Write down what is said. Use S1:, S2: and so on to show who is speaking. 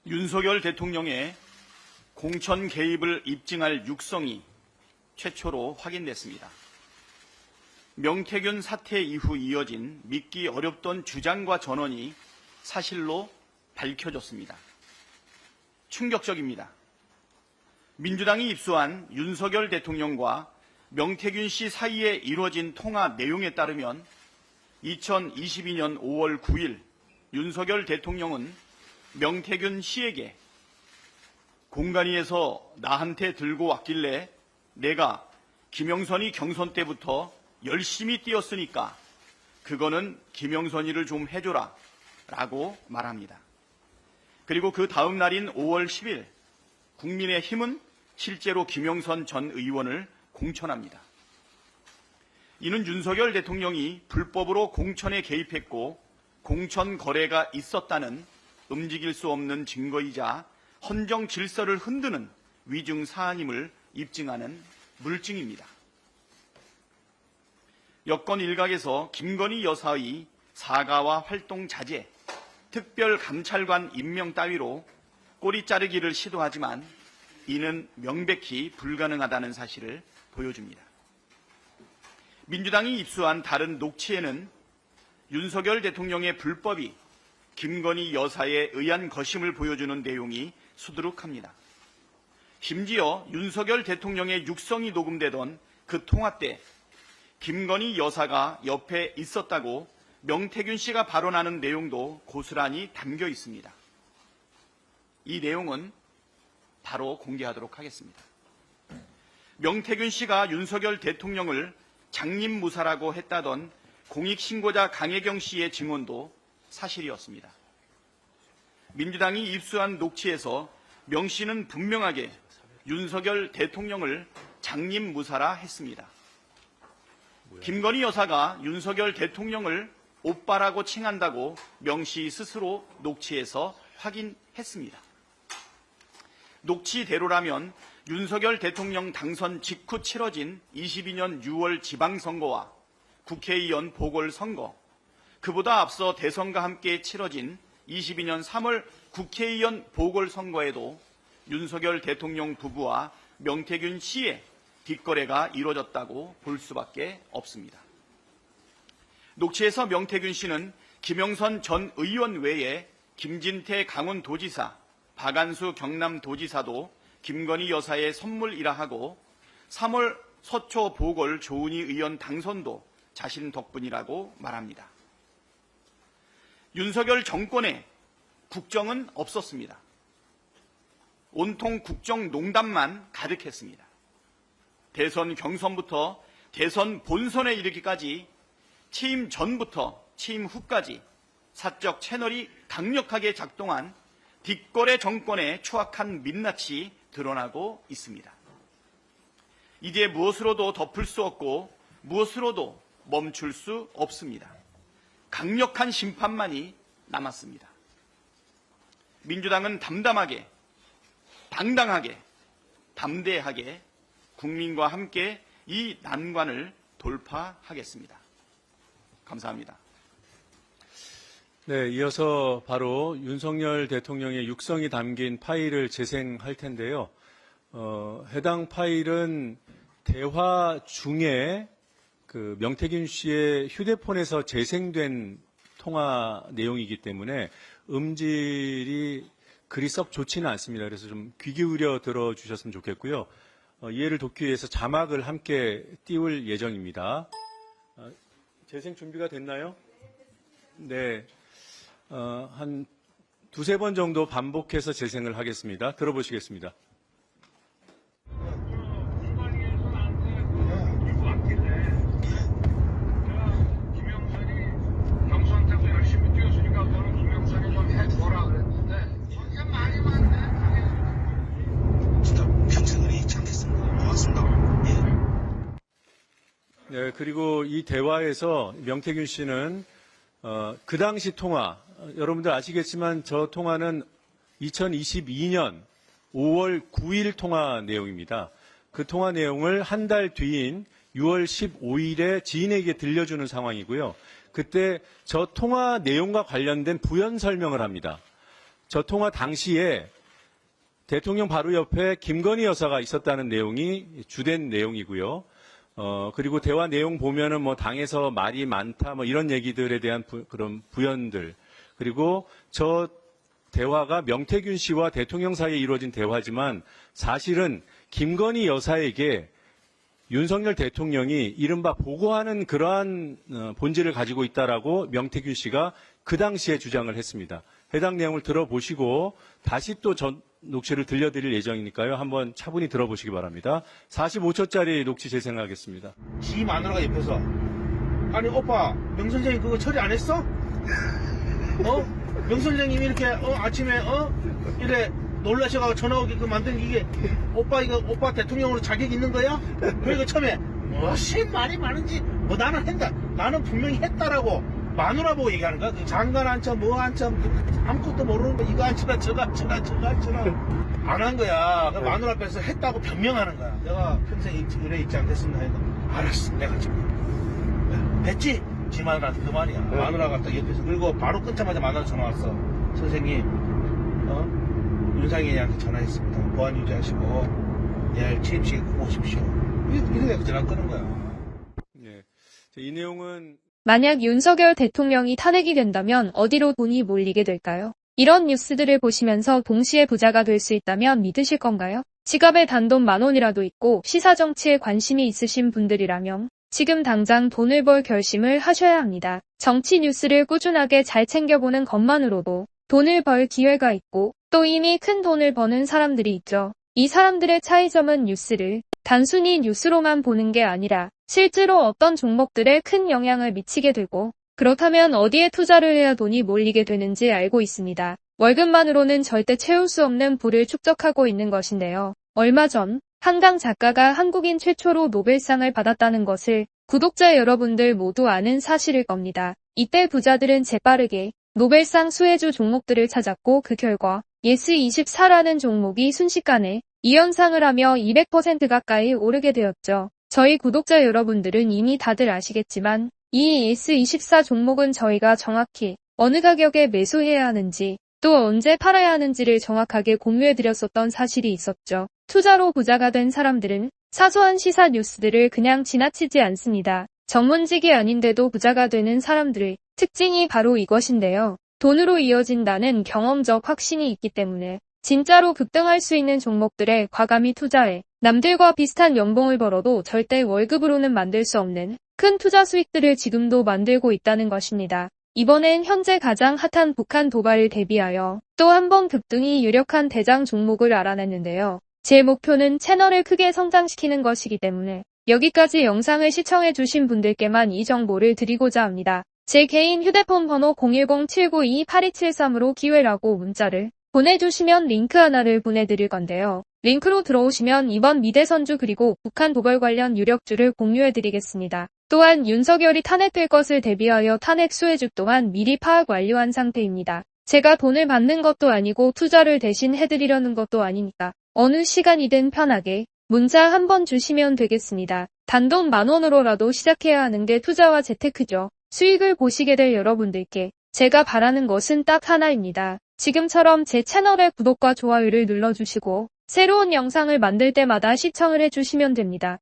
S1: 윤석열 대통령의 공천 개입을 입증할 육성이 최초로 확인됐습니다. 명태균 사태 이후 이어진 믿기 어렵던 주장과 전언이 사실로 밝혀졌습니다. 충격적입니다. 민주당이 입수한 윤석열 대통령과 명태균 씨 사이에 이루어진 통화 내용에 따르면 2022년 5월 9일 윤석열 대통령은 명태균 씨에게 공간위에서 나한테 들고 왔길래 내가 김영선이 경선 때부터 열심히 뛰었으니까 그거는 김영선이를 좀 해줘라 라고 말합니다. 그리고 그 다음 날인 5월 10일 국민의힘은 실제로 김영선 전 의원을 공천합니다. 이는 윤석열 대통령이 불법으로 공천에 개입했고 공천 거래가 있었다는 움직일 수 없는 증거이자 헌정 질서를 흔드는 위증 사안임을 입증하는 물증입니다. 여권 일각에서 김건희 여사의 사과와 활동 자제, 특별감찰관 임명 따위로 꼬리 자르기를 시도하지만 이는 명백히 불가능하다는 사실을 보여줍니다. 민주당이 입수한 다른 녹취에는 윤석열 대통령의 불법이 김건희 여사에 의한 것임을 보여주는 내용이 수두룩합니다. 심지어 윤석열 대통령의 육성이 녹음되던 그 통화 때 김건희 여사가 옆에 있었다고 명태균 씨가 발언하는 내용도 고스란히 담겨 있습니다. 이 내용은 바로 공개하도록 하겠습니다. 명태균 씨가 윤석열 대통령을 장님무사라고 했다던 공익신고자 강혜경 씨의 증언도 사실이었습니다. 민주당이 입수한 녹취에서 명 씨는 분명하게 윤석열 대통령을 장님무사라 했습니다. 김건희 여사가 윤석열 대통령을 오빠라고 칭한다고 명 씨 스스로 녹취에서 확인했습니다. 녹취대로라면 윤석열 대통령 당선 직후 치러진 22년 6월 지방선거와 국회의원 보궐선거, 그보다 앞서 대선과 함께 치러진 22년 3월 국회의원 보궐선거에도 윤석열 대통령 부부와 명태균 씨의 뒷거래가 이루어졌다고 볼 수밖에 없습니다. 녹취에서 명태균 씨는 김영선 전 의원 외에 김진태 강원도지사, 박안수 경남도지사도 김건희 여사의 선물이라 하고 3월 서초 보궐 조은희 의원 당선도 자신 덕분이라고 말합니다. 윤석열 정권에 국정은 없었습니다. 온통 국정농단만 가득했습니다. 대선 경선부터 대선 본선에 이르기까지 취임 전부터 취임 후까지 사적 채널이 강력하게 작동한 뒷거래 정권의 추악한 민낯이 드러나고 있습니다. 이제 무엇으로도 덮을 수 없고 무엇으로도 멈출 수 없습니다. 강력한 심판만이 남았습니다. 민주당은 담담하게, 당당하게, 담대하게 국민과 함께 이 난관을 돌파하겠습니다. 감사합니다.
S2: 네, 이어서 바로 윤석열 대통령의 육성이 담긴 파일을 재생할 텐데요. 해당 파일은 대화 중에 그 명태균 씨의 휴대폰에서 재생된 통화 내용이기 때문에 음질이 그리 썩 좋지는 않습니다. 그래서 좀 귀 기울여 들어주셨으면 좋겠고요. 이해를 돕기 위해서 자막을 함께 띄울 예정입니다. 재생 준비가 됐나요? 네. 한 두세 번 정도 반복해서 재생을 하겠습니다. 들어보시겠습니다. 네, 그리고 이 대화에서 명태균 씨는 그 당시 통화, 여러분들 아시겠지만 저 통화는 2022년 5월 9일 통화 내용입니다. 그 통화 내용을 한 달 뒤인 6월 15일에 지인에게 들려주는 상황이고요. 그때 저 통화 내용과 관련된 부연 설명을 합니다. 저 통화 당시에 대통령 바로 옆에 김건희 여사가 있었다는 내용이 주된 내용이고요. 그리고 대화 내용 보면은 뭐 당에서 말이 많다 뭐 이런 얘기들에 대한 그런 부연들, 그리고 저 대화가 명태균 씨와 대통령 사이에 이루어진 대화지만 사실은 김건희 여사에게 윤석열 대통령이 이른바 보고하는 그러한 본질을 가지고 있다라고 명태균 씨가 그 당시에 주장을 했습니다. 해당 내용을 들어보시고 다시 또 전 녹취를 들려드릴 예정이니까요. 한번 차분히 들어보시기 바랍니다. 45초짜리 녹취 재생하겠습니다.
S3: 지 마누라가 옆에서 아니 오빠 명 선생님 그거 처리 안 했어? 명 선생님이 이렇게 아침에 이래 놀라셔가지고 전화 오게끔 만든 이게 오빠 이거 오빠 대통령으로 자격 있는 거야? 그리고 처음에 무슨 말이 많은지 뭐 나는 했다 나는 분명히 했다라고 마누라 보고 얘기하는 거야. 그 장관 한참 뭐 한참 아무것도 모르는 거 이거 한치나 저거 한치나 저거 한치나 안 한 거야. 그 마누라 앞에서 했다고 변명하는 거야. 내가 평생 의뢰 입장 됐습니다. 하니까 알았어 내가 지금 됐지? 지 마누라한테 그 말이야. 마누라가 딱 옆에서 그리고 바로 끊자마자 마누라 전화 왔어. 선생님 윤상현이한테 전화했습니다. 보안 유지하시고 내일 취임식에 꼭 오십시오. 이렇게 전화 끄는 거야.
S2: 네. 이 내용은
S4: 만약 윤석열 대통령이 탄핵이 된다면 어디로 돈이 몰리게 될까요? 이런 뉴스들을 보시면서 동시에 부자가 될 수 있다면 믿으실 건가요? 지갑에 단돈 10,000원이라도 있고 시사정치에 관심이 있으신 분들이라면 지금 당장 돈을 벌 결심을 하셔야 합니다. 정치 뉴스를 꾸준하게 잘 챙겨보는 것만으로도 돈을 벌 기회가 있고 또 이미 큰 돈을 버는 사람들이 있죠. 이 사람들의 차이점은 뉴스를 단순히 뉴스로만 보는 게 아니라 실제로 어떤 종목들에 큰 영향을 미치게 되고 그렇다면 어디에 투자를 해야 돈이 몰리게 되는지 알고 있습니다. 월급만으로는 절대 채울 수 없는 부를 축적하고 있는 것인데요. 얼마 전 한강 작가가 한국인 최초로 노벨상을 받았다는 것을 구독자 여러분들 모두 아는 사실일 겁니다. 이때 부자들은 재빠르게 노벨상 수혜주 종목들을 찾았고 그 결과 예스24라는 종목이 순식간에 2연상을 하며 200% 가까이 오르게 되었죠. 저희 구독자 여러분들은 이미 다들 아시겠지만 이 예스24 종목은 저희가 정확히 어느 가격에 매수해야 하는지 또 언제 팔아야 하는지를 정확하게 공유해드렸었던 사실이 있었죠. 투자로 부자가 된 사람들은 사소한 시사 뉴스들을 그냥 지나치지 않습니다. 전문직이 아닌데도 부자가 되는 사람들의 특징이 바로 이것인데요. 돈으로 이어진다는 경험적 확신이 있기 때문에 진짜로 급등할 수 있는 종목들에 과감히 투자해 남들과 비슷한 연봉을 벌어도 절대 월급으로는 만들 수 없는 큰 투자 수익들을 지금도 만들고 있다는 것입니다. 이번엔 현재 가장 핫한 북한 도발을 대비하여 또 한 번 급등이 유력한 대장 종목을 알아냈는데요. 제 목표는 채널을 크게 성장시키는 것이기 때문에 여기까지 영상을 시청해주신 분들께만 이 정보를 드리고자 합니다. 제 개인 휴대폰 번호 010-792-8273으로 기회라고 문자를 보내주시면 링크 하나를 보내드릴 건데요. 링크로 들어오시면 이번 미대선주 그리고 북한 도발 관련 유력주를 공유해드리겠습니다. 또한 윤석열이 탄핵될 것을 대비하여 탄핵 수혜주 또한 미리 파악 완료한 상태입니다. 제가 돈을 받는 것도 아니고 투자를 대신 해드리려는 것도 아니니까 어느 시간이든 편하게 문자 한번 주시면 되겠습니다. 단돈 10,000원으로라도 시작해야 하는 게 투자와 재테크죠. 수익을 보시게 될 여러분들께 제가 바라는 것은 딱 하나입니다. 지금처럼 제 채널의 구독과 좋아요를 눌러주시고 새로운 영상을 만들 때마다 시청을 해주시면 됩니다.